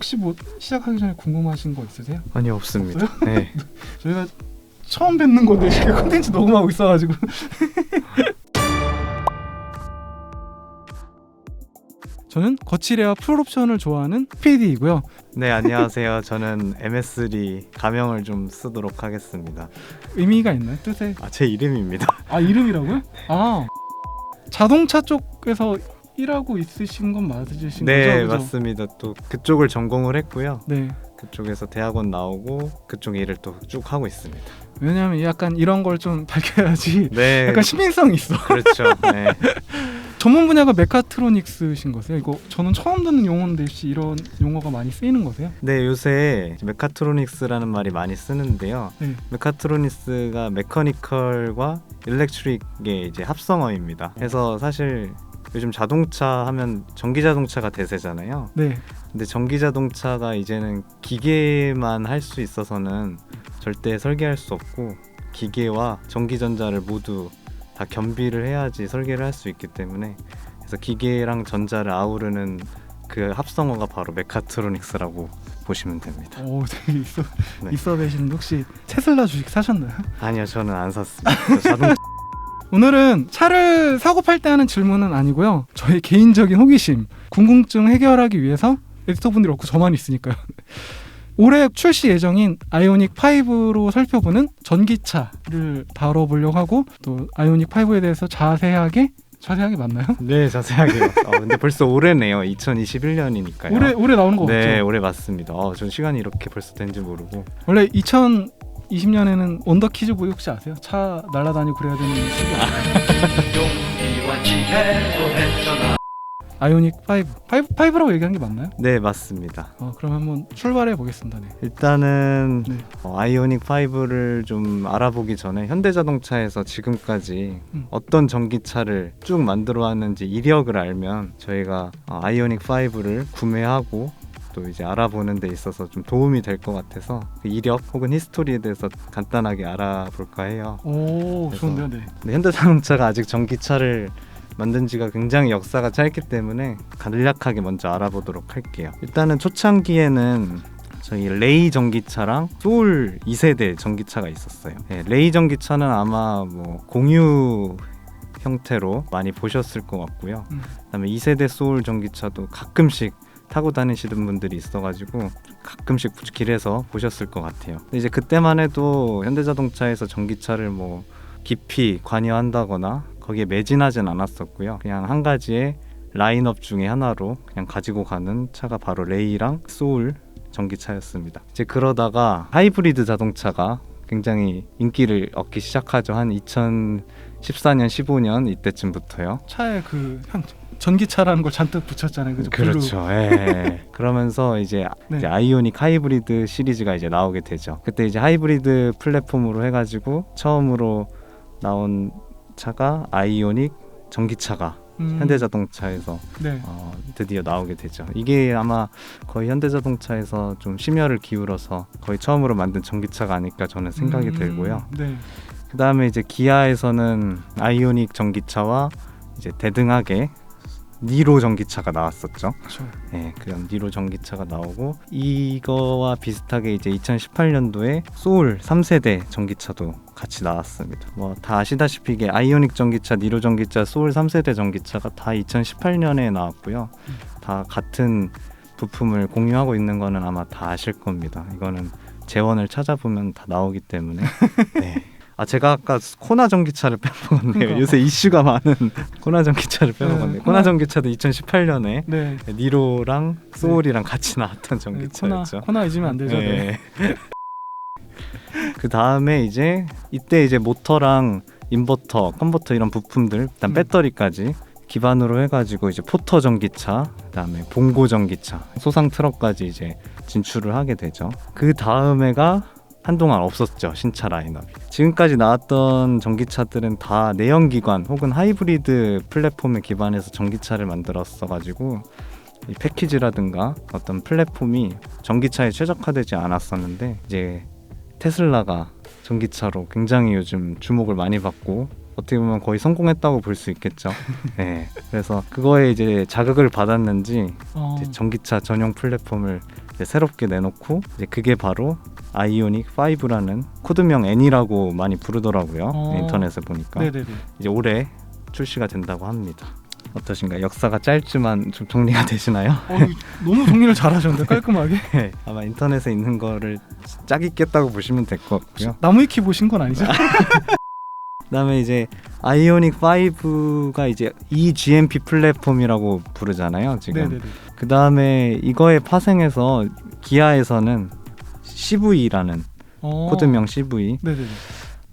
혹시 뭐 시작하기 전에 궁금하신 거 있으세요? 아니요, 없습니다. 없어요? 네. 저희가 처음 뵙는 건데 지금 콘텐츠 녹음하고 있어가지고. 저는 거치레와 풀옵션을 좋아하는 PD이고요. 네, 안녕하세요. 저는 MS3 가명을 좀 쓰도록 하겠습니다. 의미가 있나요? 뜻에? 제 이름입니다. 아, 이름이라고요? 아, 자동차 쪽에서 일하고 있으신 건 맞으신 네, 거죠? 그죠? 맞습니다. 또 그쪽을 전공을 했고요. 네. 그쪽에서 대학원 나오고 그쪽 일을 또 쭉 하고 있습니다. 왜냐하면 약간 이런 걸 좀 밝혀야지 네, 약간 시민성이 있어. 그렇죠. 네. 전문 분야가 메카트로닉스신 거세요? 이거 저는 처음 듣는 용어인데 혹시 이런 용어가 많이 쓰이는 거세요? 네, 요새 메카트로닉스라는 말이 많이 쓰는데요. 네. 메카트로닉스가 메커니컬과 일렉트릭의 이제 합성어입니다. 그래서 사실 요즘 자동차 하면 전기 자동차가 대세잖아요. 네. 근데 전기 자동차가 이제는 기계만 할 수 있어서는 절대 설계할 수 없고 기계와 전기전자를 모두 다 겸비를 해야지 설계를 할 수 있기 때문에 그래서 기계랑 전자를 아우르는 그 합성어가 바로 메카트로닉스라고 보시면 됩니다. 오, 되게 네. 있어 계시는데 혹시 테슬라 주식 사셨나요? 아니요, 저는 안 샀습니다. 자동 오늘은 차를 사고 팔 때 하는 질문은 아니고요. 저의 개인적인 호기심, 궁금증 해결하기 위해서 에디터분들이 없고 저만 있으니까요. 올해 출시 예정인 아이오닉 5로 살펴보는 전기차를 다뤄보려고 하고 또 아이오닉 5에 대해서 자세하게 맞나요? 네, 자세하게요. 근데 벌써 올해네요. 2021년이니까요. 올해 나오는 거 네, 맞죠? 올해 맞습니다. 전 시간이 이렇게 벌써 된지 모르고. 원래 2020년에는 온더키즈 보이 혹시 아세요? 차 날아다니고 그래야 되는 시기 아니에요? 아이오닉 5라고 얘기한 게 맞나요? 네, 맞습니다. 그럼 한번 출발해 보겠습니다. 네. 일단은 네. 아이오닉 5를 좀 알아보기 전에 현대자동차에서 지금까지 어떤 전기차를 쭉 만들어 왔는지 이력을 알면 저희가 아이오닉 5를 구매하고 또 이제 알아보는 데 있어서 좀 도움이 될 것 같아서 그 이력 혹은 히스토리에 대해서 간단하게 알아볼까 해요. 오, 그래서 좋은데요. 네. 근데 현대자동차가 아직 전기차를 만든 지가 굉장히 역사가 짧기 때문에 간략하게 먼저 알아보도록 할게요. 일단은 초창기에는 저희 레이 전기차랑 소울 2세대 전기차가 있었어요. 네, 레이 전기차는 아마 뭐 공유 형태로 많이 보셨을 것 같고요. 그다음에 2세대 소울 전기차도 가끔씩 타고 다니시는 분들이 있어가지고 가끔씩 길에서 보셨을 것 같아요. 근데 이제 그때만 해도 현대자동차에서 전기차를 뭐 깊이 관여한다거나 거기에 매진하진 않았었고요. 그냥 한 가지의 라인업 중에 하나로 그냥 가지고 가는 차가 바로 레이랑 소울 전기차였습니다. 이제 그러다가 하이브리드 자동차가 굉장히 인기를 얻기 시작하죠. 한 2014년, 15년 이때쯤부터요. 차에 전기차라는 걸 잔뜩 붙였잖아요. 그죠? 그렇죠. 예. 그러면서 이제 아이오닉 하이브리드 시리즈가 이제 나오게 되죠. 그때 이제 하이브리드 플랫폼으로 해가지고 처음으로 나온 차가 아이오닉 전기차가 현대자동차에서 네. 드디어 나오게 되죠. 이게 아마 거의 현대자동차에서 좀 심혈을 기울여서 거의 처음으로 만든 전기차가 아닐까 저는 생각이 들고요. 네. 그 다음에 이제 기아에서는 아이오닉 전기차와 이제 대등하게 니로 전기차가 나왔었죠. 그렇죠. 네, 그런 니로 전기차가 나오고 이거와 비슷하게 이제 2018년도에 소울 3세대 전기차도 같이 나왔습니다. 뭐 다 아시다시피 이게 아이오닉 전기차, 니로 전기차, 소울 3세대 전기차가 다 2018년에 나왔고요. 다 같은 부품을 공유하고 있는 거는 아마 다 아실 겁니다. 이거는 재원을 찾아보면 다 나오기 때문에. 네. 제가 아까 코나 전기차를 빼먹었네요. 그러니까. 요새 이슈가 많은 코나 전기차를 빼먹었네요. 코나 전기차도 2018년에 네. 니로랑 소울이랑 같이 나왔던 전기차였죠. 코나 잊으면 안 되죠. 네. 그 다음에 이때 이제 모터랑 인버터, 컨버터 이런 부품들, 일단 배터리까지 기반으로 해가지고 이제 포터 전기차, 그다음에 봉고 전기차, 소상 트럭까지 이제 진출을 하게 되죠. 그 다음에가 한동안 없었죠. 신차 라인업이. 지금까지 나왔던 전기차들은 다 내연기관 혹은 하이브리드 플랫폼에 기반해서 전기차를 만들었어가지고 이 패키지라든가 어떤 플랫폼이 전기차에 최적화되지 않았었는데 이제 테슬라가 전기차로 굉장히 요즘 주목을 많이 받고 어떻게 보면 거의 성공했다고 볼 수 있겠죠. 네, 그래서 그거에 이제 자극을 받았는지 이제 전기차 전용 플랫폼을 이제 새롭게 내놓고 이제 그게 바로 아이오닉 5라는 코드명 N이라고 많이 부르더라고요. 인터넷에 보니까 네네네. 이제 올해 출시가 된다고 합니다. 어떠신가요? 역사가 짧지만 좀 정리가 되시나요? 너무 정리를 잘하셨는데 깔끔하게. 네, 아마 인터넷에 있는 거를 짝 있겠다고 보시면 될 것 같고요. 나무위키 보신 건 아니죠? 그다음에 이제 아이오닉 5가 이제 eGMP 플랫폼이라고 부르잖아요. 지금. 네네네. 그다음에 이거에 파생해서 기아에서는 CV라는 코드명 CV 네네네.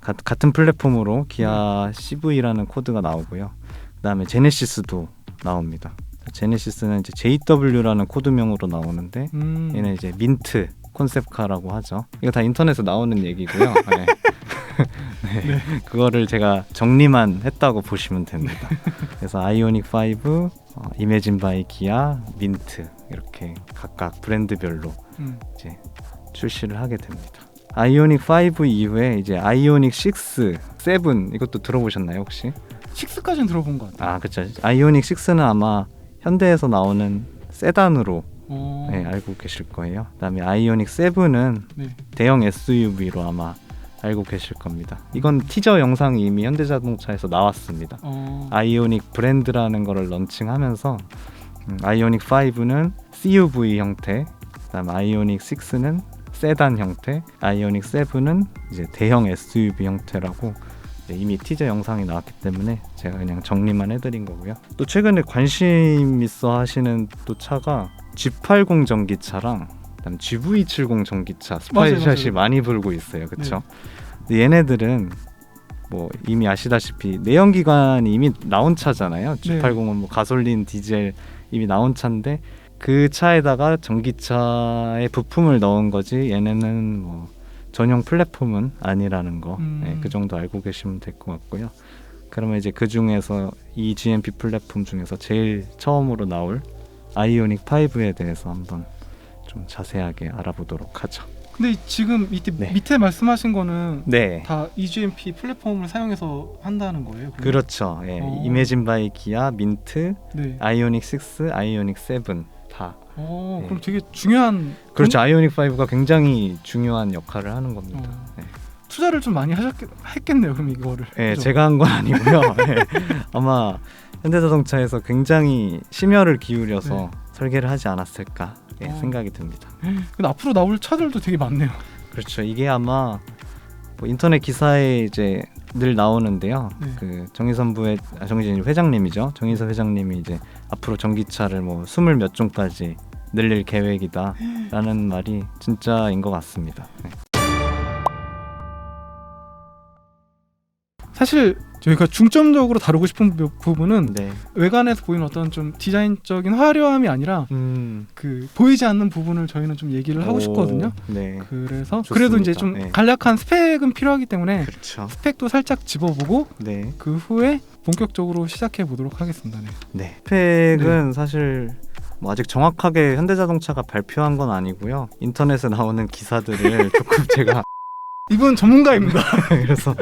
같은 플랫폼으로 기아 CV라는 코드가 나오고요. 그다음에 제네시스도 나옵니다. 제네시스는 이제 JW라는 코드명으로 나오는데 얘는 이제 민트 콘셉트카라고 하죠. 이거 다 인터넷에 나오는 얘기고요. 네. 네. 그거를 제가 정리만 했다고 보시면 됩니다. 그래서 아이오닉 5, 이매진 바이 기아, 민트 이렇게 각각 브랜드별로 이제 출시를 하게 됩니다. 아이오닉 5 이후에 이제 아이오닉 6, 7 이것도 들어보셨나요 혹시? 6까지는 들어본 것 같아요. 그렇죠. 아이오닉 6는 아마 현대에서 나오는 세단으로 네, 알고 계실 거예요. 그다음에 아이오닉 7은 네. 대형 SUV로 아마 알고 계실 겁니다. 이건 티저 영상이 이미 현대자동차에서 나왔습니다. 아이오닉 브랜드라는 거를 런칭하면서 아이오닉 5는 CUV 형태, 그다음에 아이오닉 6는 세단 형태, 아이오닉 7은 이제 대형 SUV 형태라고 이미 티저 영상이 나왔기 때문에 제가 그냥 정리만 해드린 거고요. 또 최근에 관심 있어 하시는 또 차가 G80 전기차랑 그다음 GV70 전기차 스파이샷이 많이 불고 있어요. 그렇죠? 네. 얘네들은 뭐 이미 아시다시피 내연기관이 이미 나온 차잖아요. G80은 뭐 가솔린, 디젤 이미 나온 차인데 그 차에다가 전기차의 부품을 넣은 거지 얘네는 뭐 전용 플랫폼은 아니라는 거, 네, 그 정도 알고 계시면 될 것 같고요. 그러면 이제 그 중에서 이 GMP 플랫폼 중에서 제일 처음으로 나올 아이오닉 5에 대해서 한번 좀 자세하게 알아보도록 하죠. 근데 지금 밑에 말씀하신 거는 다 eGMP 플랫폼을 사용해서 한다는 거예요? 그러면? 그렇죠. 예. 이매진 바이 기아, 민트, 아이오닉 6, 아이오닉 7 다. 그럼 되게 중요한. 그렇죠. 아이오닉 5가 굉장히 중요한 역할을 하는 겁니다. 투자를 좀 많이 했겠네요. 그럼 이거를. 네, 제가 한 건 아니고요. 아마 현대자동차에서 굉장히 심혈을 기울여서 설계를 하지 않았을까 생각이 듭니다. 근데 앞으로 나올 차들도 되게 많네요. 그렇죠. 이게 아마 뭐 인터넷 기사에 이제 늘 나오는데요. 그 정의선 회장님이죠. 정의선 회장님이 이제 앞으로 전기차를 뭐 20 몇 종까지 늘릴 계획이다라는 말이 진짜인 것 같습니다. 사실 저희가 중점적으로 다루고 싶은 부분은 외관에서 보이는 어떤 좀 디자인적인 화려함이 아니라 그 보이지 않는 부분을 저희는 좀 얘기를 하고 싶거든요. 그래서 좋습니다. 그래도 이제 좀 간략한 스펙은 필요하기 때문에 스펙도 살짝 집어보고 그 후에 본격적으로 시작해 보도록 하겠습니다. 스펙은 사실 뭐 아직 정확하게 현대자동차가 발표한 건 아니고요. 인터넷에 나오는 기사들을 조금 제가 이분 전문가입니다. 그래서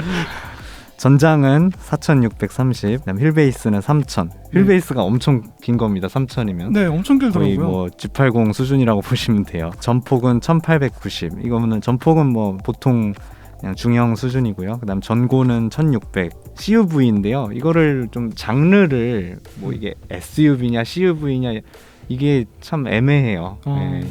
전장은 4630, 그다음 휠베이스는 3000. 휠베이스가 엄청 긴 겁니다. 3000이면. 네, 엄청 길더라고요. 거의 뭐 G80 수준이라고 보시면 돼요. 전폭은 1890. 이거는 전폭은 뭐 보통 그냥 중형 수준이고요. 그다음 전고는 1600. CUV인데요. 이거를 좀 장르를 뭐 이게 SUV냐 CUV냐 이게 참 애매해요.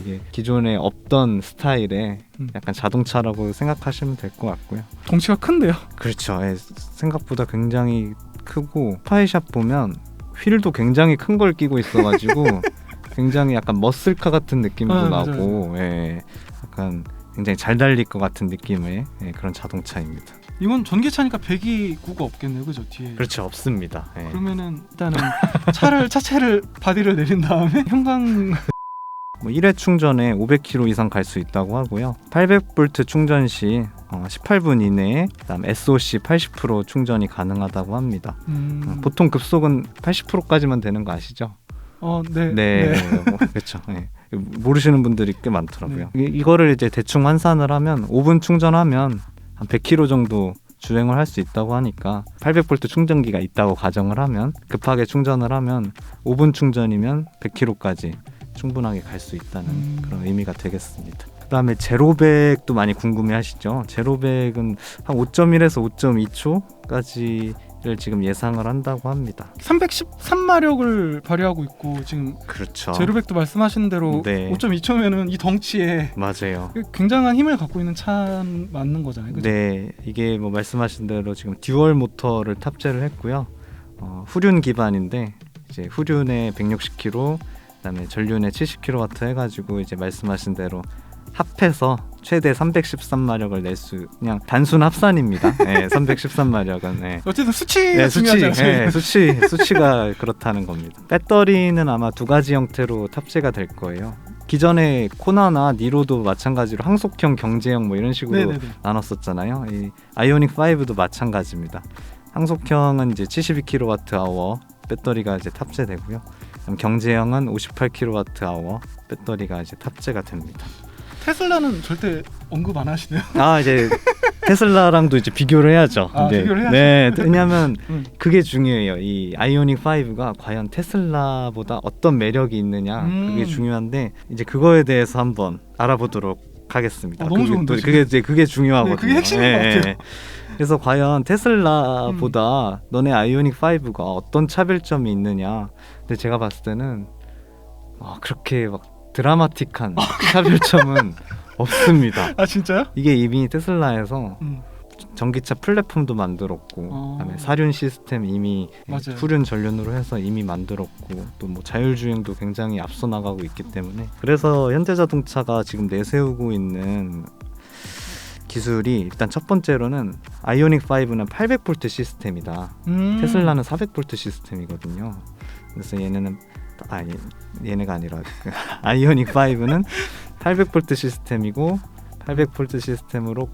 이게 기존에 없던 스타일의 약간 자동차라고 생각하시면 될 것 같고요. 덩치가 큰데요? 그렇죠. 생각보다 굉장히 크고 스파이샷 보면 휠도 굉장히 큰 걸 끼고 있어가지고 굉장히 약간 머슬카 같은 느낌도 나고 약간 굉장히 잘 달릴 것 같은 느낌의 그런 자동차입니다. 이건 전기차니까 배기구가 없겠네요, 그죠? 뒤에. 그렇죠, 없습니다. 그러면은 일단은 차체를 바디를 내린 다음에 형광 뭐 1회 충전에 500km 이상 갈 수 있다고 하고요. 800V 충전 시 18분 이내에 그다음 SOC 80% 충전이 가능하다고 합니다. 보통 급속은 80%까지만 되는 거 아시죠? 네. 뭐, 그렇죠. 모르시는 분들이 꽤 많더라고요. 이거를 이제 대충 환산을 하면 5분 충전하면 한 100km 정도 주행을 할 수 있다고 하니까 800V 충전기가 있다고 가정을 하면 급하게 충전을 하면 5분 충전이면 100km까지 충분하게 갈 수 있다는 그런 의미가 되겠습니다. 그다음에 제로백도 많이 궁금해하시죠. 제로백은 한 5.1에서 5.2초까지를 지금 예상을 한다고 합니다. 313마력을 발휘하고 있고 지금 그렇죠. 제로백도 말씀하신 대로 네. 5.2초면은 이 덩치에 맞아요. 굉장한 힘을 갖고 있는 차 맞는 거잖아요. 그죠? 네, 이게 뭐 말씀하신 대로 지금 듀얼 모터를 탑재를 했고요. 후륜 기반인데 이제 후륜에 160kW, 그다음에 전륜에 70kW 해가지고 이제 말씀하신 대로 합해서 최대 313마력을 낼 수, 그냥 단순 합산입니다. 네, 313마력은. 네. 어쨌든 수치가 네, 중요하잖아요. 수치가 그렇다는 겁니다. 배터리는 아마 두 가지 형태로 탑재가 될 거예요. 기존의 코나나 니로도 마찬가지로 항속형, 경제형 뭐 이런 식으로 네네네. 나눴었잖아요. 이 아이오닉 5도 마찬가지입니다. 항속형은 이제 72kWh 배터리가 이제 탑재되고요. 그럼 경제형은 58kWh 배터리가 이제 탑재가 됩니다. 테슬라는 절대 언급 안 하시네요. 이제 테슬라랑도 이제 비교를 해야죠. 비교를 해야죠. 네, 왜냐하면 음. 그게 중요해요. 이 아이오닉 5가 과연 테슬라보다 어떤 매력이 있느냐, 그게 중요한데 이제 그거에 대해서 한번 알아보도록 하겠습니다. 너무 좋은데. 그게 중요하거든요. 네, 그게 핵심인 것 같아요. 그래서 과연 테슬라보다 너네 아이오닉 5가 어떤 차별점이 있느냐. 근데 제가 봤을 때는 그렇게 막 드라마틱한 차별점은 없습니다. 아 진짜요? 이게 이미 테슬라에서 전기차 플랫폼도 만들었고, 그다음에 사륜 시스템 이미 맞아요. 후륜 전륜으로 해서 이미 만들었고, 또 뭐 자율주행도 굉장히 앞서 나가고 있기 때문에, 그래서 현대자동차가 지금 내세우고 있는 기술이 일단 첫 번째로는 아이오닉 5는 800V 시스템이다. 테슬라는 400V 시스템이거든요. 그래서 얘네가 아니라 아이오닉 5는 800V 시스템이고 800V 시스템으로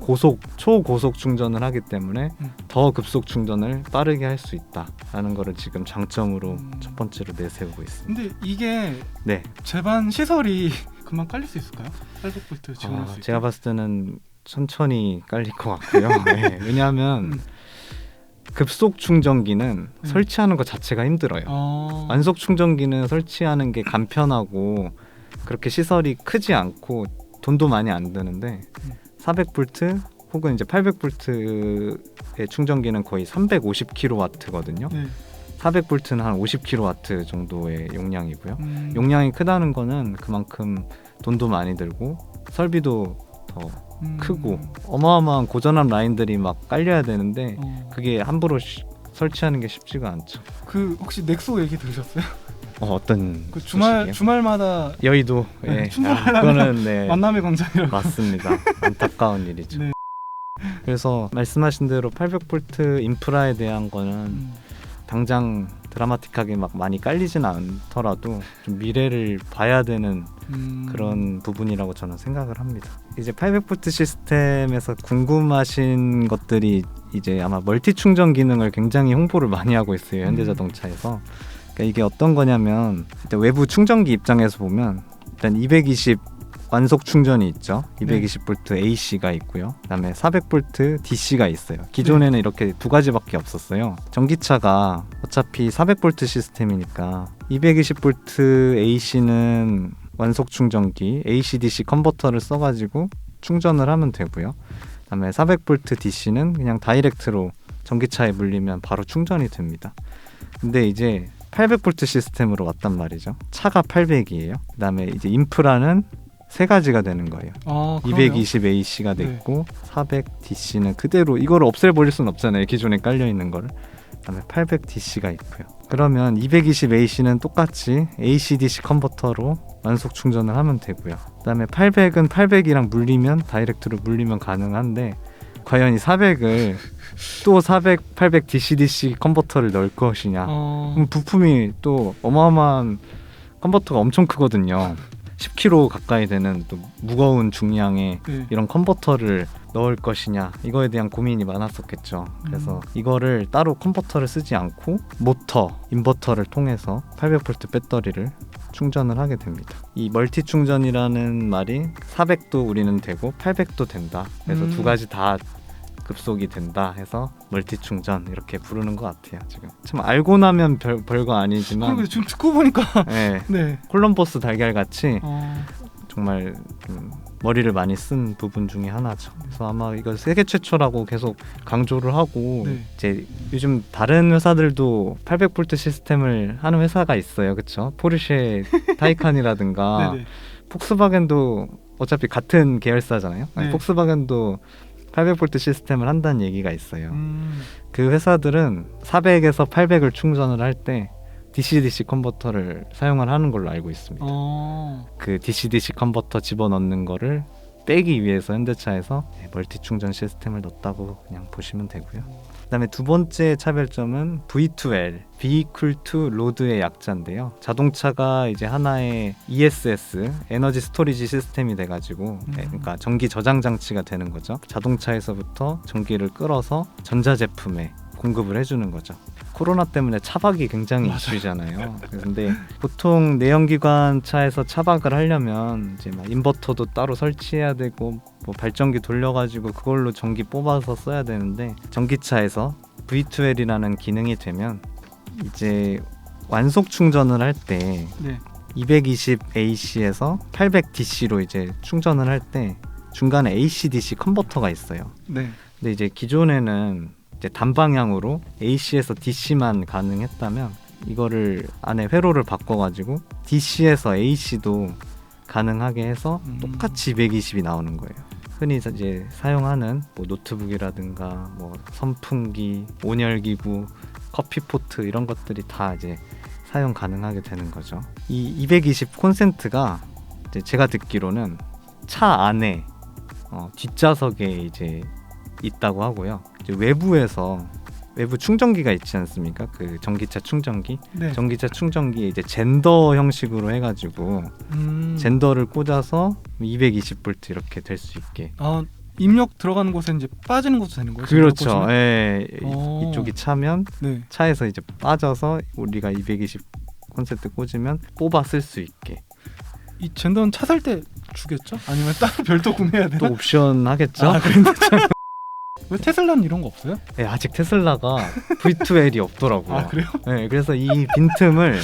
초고속 충전을 하기 때문에 더 급속 충전을 빠르게 할 수 있다라는 거를 지금 장점으로 첫 번째로 내세우고 있습니다. 근데 이게 네. 제반 시설이 금방 깔릴 수 있을까요? 800V 지원할 수 있게? 제가 봤을 때는 천천히 깔릴 것 같고요. 네. 왜냐하면 급속 충전기는 설치하는 것 자체가 힘들어요. 완속 충전기는 설치하는 게 간편하고 그렇게 시설이 크지 않고 돈도 많이 안 드는데 400V 혹은 이제 800V의 충전기는 거의 350kW거든요. 400V는 한 50kW 정도의 용량이고요. 용량이 크다는 거는 그만큼 돈도 많이 들고 설비도 더 크고 어마어마한 고전한 라인들이 막 깔려야 되는데 그게 함부로 설치하는 게 쉽지가 않죠. 그 혹시 넥소 얘기 들으셨어요? 어떤 그 소식이요? 주말마다 여의도 충전하려면 그거는 만남의 광장이라고. 맞습니다. 안타까운 일이죠. 네. 그래서 말씀하신 대로 800V 인프라에 대한 거는 당장 드라마틱하게 막 많이 깔리진 않더라도 좀 미래를 봐야 되는 그런 부분이라고 저는 생각을 합니다. 이제 800V 시스템에서 궁금하신 것들이 이제 아마 멀티 충전 기능을 굉장히 홍보를 많이 하고 있어요. 현대자동차에서. 그러니까 이게 어떤 거냐면 일단 외부 충전기 입장에서 보면 일단 220 완속 충전이 있죠. 220V AC가 있고요. 그다음에 400V DC가 있어요. 기존에는 이렇게 두 가지밖에 없었어요. 전기차가 어차피 400V 시스템이니까 220V AC는 완속 충전기 AC/DC 컨버터를 써가지고 충전을 하면 되고요. 그다음에 400V DC는 그냥 다이렉트로 전기차에 물리면 바로 충전이 됩니다. 근데 이제 800V 시스템으로 왔단 말이죠. 차가 800이에요. 그다음에 이제 인프라는 세 가지가 되는 거예요. 220 AC가 됐고 400 DC는 그대로 이걸 없애버릴 수는 없잖아요. 기존에 깔려 있는 거를. 그다음에 800 DC가 있고요. 그러면 220 AC는 똑같이 AC/DC 컨버터로 완속 충전을 하면 되고요. 그다음에 800은 800이랑 물리면 다이렉트로 물리면 가능한데 과연 이 400을 또 800 DC/DC 컨버터를 넣을 것이냐? 그럼 부품이 또 어마어마한 컨버터가 엄청 크거든요. 10kg 가까이 되는 또 무거운 중량의 이런 컨버터를 넣을 것이냐 이거에 대한 고민이 많았었겠죠. 그래서 이거를 따로 컨버터를 쓰지 않고 모터, 인버터를 통해서 800V 배터리를 충전을 하게 됩니다. 이 멀티 충전이라는 말이 400도 우리는 되고 800도 된다. 그래서 두 가지 다 급속이 된다 해서 멀티 충전 이렇게 부르는 것 같아요. 지금 참 알고 나면 별거 아니지만 그리고 지금 듣고 보니까 네, 네. 콜럼버스 달걀 같이 어, 정말 좀 머리를 많이 쓴 부분 중에 하나죠. 그래서 아마 이거 세계 최초라고 계속 강조를 하고 네. 이제 요즘 다른 회사들도 800V 시스템을 하는 회사가 있어요. 그렇죠? 포르쉐 타이칸이라든가 네네. 폭스바겐도 어차피 같은 계열사잖아요. 네. 폭스바겐도 800V 시스템을 한다는 얘기가 있어요. 음, 그 회사들은 400에서 800을 충전을 할 때 DC-DC 컨버터를 사용을 하는 걸로 알고 있습니다. 그 DC-DC 컨버터 집어넣는 거를 빼기 위해서 현대차에서 멀티 충전 시스템을 넣었다고 그냥 보시면 되고요. 그다음에 두 번째 차별점은 V2L, Vehicle to Load의 약자인데요. 자동차가 이제 하나의 ESS, 에너지 스토리지 시스템이 돼가지고 그러니까 전기 저장 장치가 되는 거죠. 자동차에서부터 전기를 끌어서 전자제품에 공급을 해주는 거죠. 코로나 때문에 차박이 굉장히 맞아요. 이슈잖아요. 근데 보통 내연기관 차에서 차박을 하려면 이제 막 인버터도 따로 설치해야 되고 뭐 발전기 돌려가지고 그걸로 전기 뽑아서 써야 되는데 전기차에서 V2L이라는 기능이 되면 이제 완속 충전을 할 때 네. 220AC에서 800DC로 이제 충전을 할 때 중간에 AC/DC 컨버터가 있어요. 네. 근데 이제 기존에는 이제 단방향으로 AC에서 DC만 가능했다면 이거를 안에 회로를 바꿔가지고 DC에서 AC도 가능하게 해서 똑같이 220이 나오는 거예요. 흔히 이제 사용하는 뭐 노트북이라든가 뭐 선풍기, 온열기구, 커피포트 이런 것들이 다 이제 사용 가능하게 되는 거죠. 이 220 콘센트가 이제 제가 듣기로는 차 안에 뒷좌석에 이제 있다고 하고요. 이제 외부에서 외부 충전기가 있지 않습니까? 그 전기차 충전기. 네. 전기차 충전기에 이제 젠더 형식으로 해가지고 젠더를 꽂아서 220V 이렇게 될 수 있게. 아, 입력 들어가는 곳에 이제 빠지는 것도 되는 거예요? 그렇죠. 예. 오. 이쪽이 차면 네. 차에서 이제 빠져서 우리가 220 콘센트 꽂으면 뽑아 쓸 수 있게. 이 젠더는 차 살 때 주겠죠? 아니면 따로 별도 구매해야 되나? 또 옵션 하겠죠? 아, 그런데 왜 테슬라는 이런 거 없어요? 네, 아직 테슬라가 V2L이 없더라고요. 아, 그래요? 네, 그래서 이 빈틈을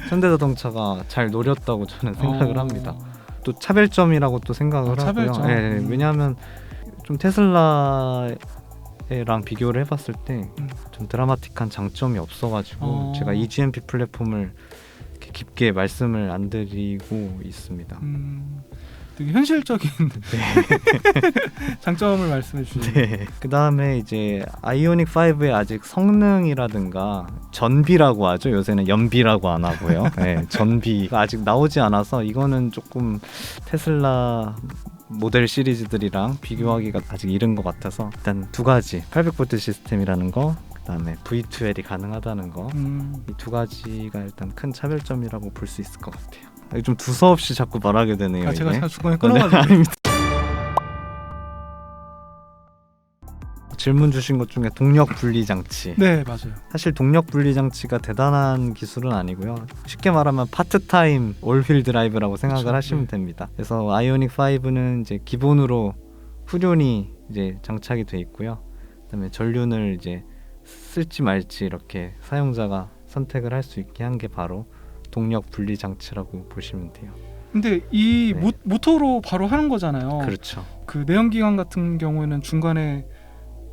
현대자동차가 잘 노렸다고 저는 생각을 합니다. 또 차별점이라고 또 생각을 하고요. 차별점. 네, 왜냐하면 좀 테슬라랑 비교를 해봤을 때 좀 드라마틱한 장점이 없어가지고 제가 EGMP 플랫폼을 이렇게 깊게 말씀을 안 드리고 있습니다. 되게 현실적인 장점을 말씀해 주시네요. 네. 그 다음에 이제 아이오닉 5의 아직 성능이라든가 전비라고 하죠. 요새는 연비라고 안 하고요. 네, 전비가 아직 나오지 않아서 이거는 조금 테슬라 모델 시리즈들이랑 비교하기가 아직 이른 것 같아서 일단 두 가지 800V 시스템이라는 거, 그다음에 V2L이 가능하다는 거, 이 두 가지가 일단 큰 차별점이라고 볼 수 있을 것 같아요. 좀 두서없이 자꾸 말하게 되네요. 아, 제가 이게. 중간에 끊어가지고. 질문 주신 것 중에 동력 분리 장치. 네, 맞아요. 사실 동력 분리 장치가 대단한 기술은 아니고요. 쉽게 말하면 파트타임 올휠 드라이브라고 생각을 그렇죠. 하시면 네. 됩니다. 그래서 아이오닉 5는 이제 기본으로 후륜이 이제 장착이 돼 있고요. 그다음에 전륜을 이제 쓸지 말지 이렇게 사용자가 선택을 할 수 있게 한 게 바로 동력 분리 장치라고 보시면 돼요. 근데 이 네. 모터로 바로 하는 거잖아요. 그렇죠. 그 내연기관 같은 경우에는 중간에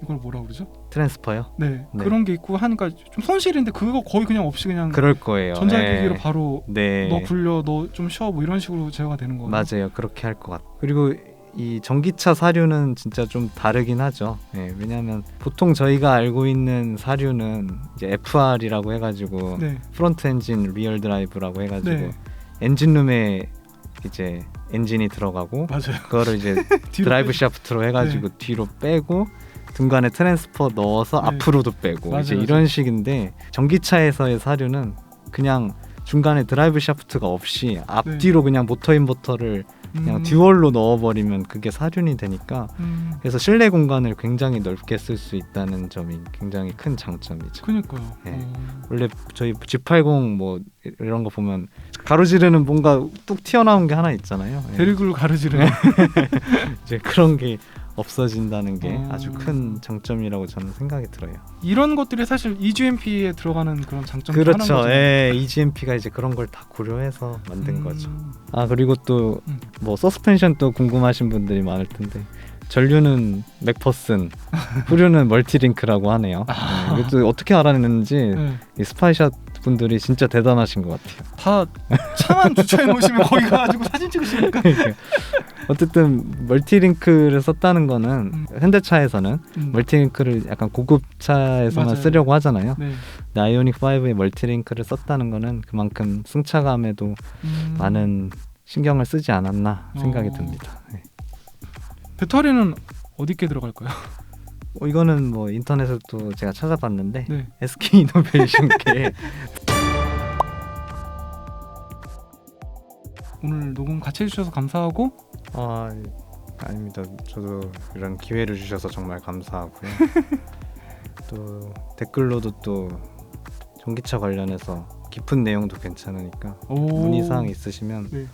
이걸 뭐라 그러죠? 트랜스퍼요? 네, 네. 그런 게 있고 하니까 좀 손실인데 그거 거의 그냥 없이 그냥 그럴 거예요. 전자기기로 네. 바로 네. 너 굴려, 너 좀 쉬어 뭐 이런 식으로 제어가 되는 거예요. 맞아요. 그렇게 할 것 같아요. 그리고 이 전기차 사륜은 진짜 좀 다르긴 하죠. 네, 왜냐하면 보통 저희가 알고 있는 사륜은 이제 FR이라고 해가지고 네, 프론트 엔진 리얼 드라이브라고 해가지고 네, 엔진룸에 이제 엔진이 들어가고 맞아요. 그거를 이제 뒤로 드라이브 빼- 샤프트로 해가지고 뒤로 빼고 등간에 트랜스퍼 넣어서 네. 앞으로도 빼고 맞아요, 이제 맞아요. 이런 식인데 전기차에서의 사륜은 그냥 중간에 드라이브 샤프트가 없이 앞뒤로 그냥 모터 인버터를 그냥 듀얼로 넣어버리면 그게 사륜이 되니까 그래서 실내 공간을 굉장히 넓게 쓸 수 있다는 점이 굉장히 큰 장점이죠. 그니까요. 네. 원래 저희 G80 뭐 이런 거 보면 가로지르는 뭔가 뚝 튀어나온 게 하나 있잖아요. 예. 대리굴 가르지르는. 이제 그런 게 없어진다는 게 아주 큰 장점이라고 저는 생각이 들어요. 이런 것들이 사실 eGMP에 들어가는 그런 장점 중 그렇죠. 하나인 거죠. 예, eGMP가 이제 그런 걸 다 고려해서 만든 거죠. 아 그리고 또 음. 뭐 서스펜션 또 궁금하신 분들이 많을 텐데 전류는 맥퍼슨, 후륜은 멀티링크라고 하네요. 네, 이것도 어떻게 알아냈는지 네. 이 스파이샷 분들이 진짜 대단하신 것 같아요. 다 차만 주차해 놓으시면 거기 가가지고 사진 찍으시니까. 어쨌든 멀티링크를 썼다는 거는 현대차에서는 멀티링크를 약간 고급 차에서만 맞아요. 쓰려고 하잖아요. 네. 근데 아이오닉 5에 멀티링크를 썼다는 거는 그만큼 승차감에도 많은 신경을 쓰지 않았나 생각이 듭니다. 네. 배터리는 어디께 들어갈까요? 이거는 뭐 인터넷에도 제가 찾아봤는데 네. SK 이노베이션계 오늘 녹음 같이 해주셔서 감사하고 아닙니다. 저도 이런 기회를 주셔서 정말 감사하고요. 또 댓글로도 또 전기차 관련해서 깊은 내용도 괜찮으니까 문의사항 있으시면 네.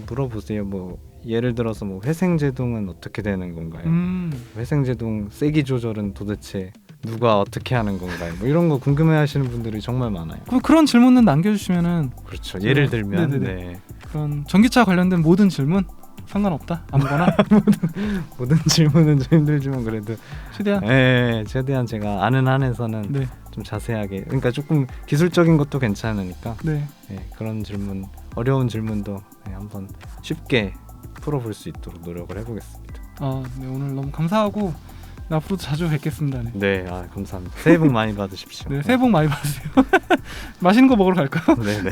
물어보세요. 뭐 예를 들어서 뭐 회생제동은 어떻게 되는 건가요? 회생제동 세기 조절은 도대체 누가 어떻게 하는 건가요? 뭐 이런 거 궁금해하시는 분들이 정말 많아요. 그런 질문은 남겨주시면은 그렇죠. 예를 들면 네네네. 그런 전기차 관련된 모든 질문 상관없다. 아무거나 모든 질문은 좀 힘들지만 그래도 최대한 최대한 제가 아는 한에서는 네. 좀 자세하게 그러니까 조금 기술적인 것도 괜찮으니까 네. 그런 질문 어려운 질문도 한번 쉽게 풀어볼 수 있도록 노력을 해보겠습니다. 네, 오늘 너무 감사하고 앞으로도 자주 뵙겠습니다. 네. 네, 감사합니다. 새해 복 많이 받으십시오. 네, 새해 복 많이 받으세요. 맛있는 거 먹으러 갈까요? 네.